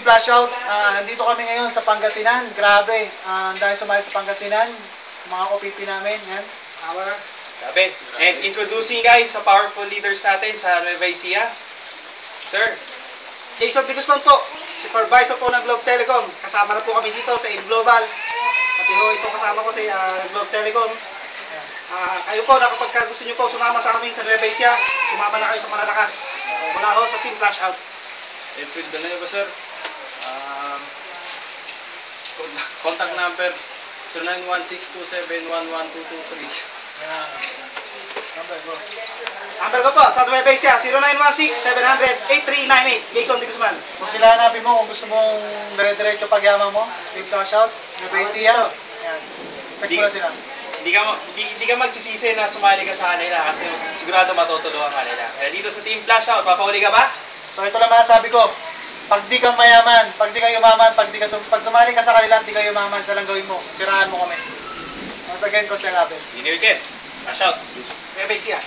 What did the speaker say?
Flash Out, nandito kami ngayon sa Pangasinan. Grabe, dahil sumali sa Pangasinan, mga OPP namin, yan. Grabe. And introducing guys sa powerful leaders natin sa Nueva Ecija. Sir. Jason De Guzman po, supervisor po ng Globe Telecom. Kasama na po kami dito sa Global. Pati ho, ito kasama ko sa Globe Telecom. Kayo po, kapag gusto nyo po sumama sa amin sa Nueva Ecija, sumama na kayo sa Malalakas. Wala ho sa Team Flash Out. Edwin Dalayo sir. Contact number 091627112223. Number ko po sa Nueva Ecija, 0916-700-8398. Jason De Guzman. So sila hanapin mo kung gusto mong dire-diretso pagyaman mo, Team Flash Out, Nueva Ecija. Yan. Text mo na sila. Hindi ka magsisisi na sumali ka sa kanila kasi sigurado matutulungan ka nila. Kaya dito sa Team Flash Out, papahuli ka ba? So ito lang masasabi ko, pag di ka mayaman, pag di ka yumaman, pag sumali ka sa kanila, di ka yumaman, sa lang gawin mo, siraan mo kami. Once again, Coach Elabel. Inilkit. Flash Out. Nueva Ecija.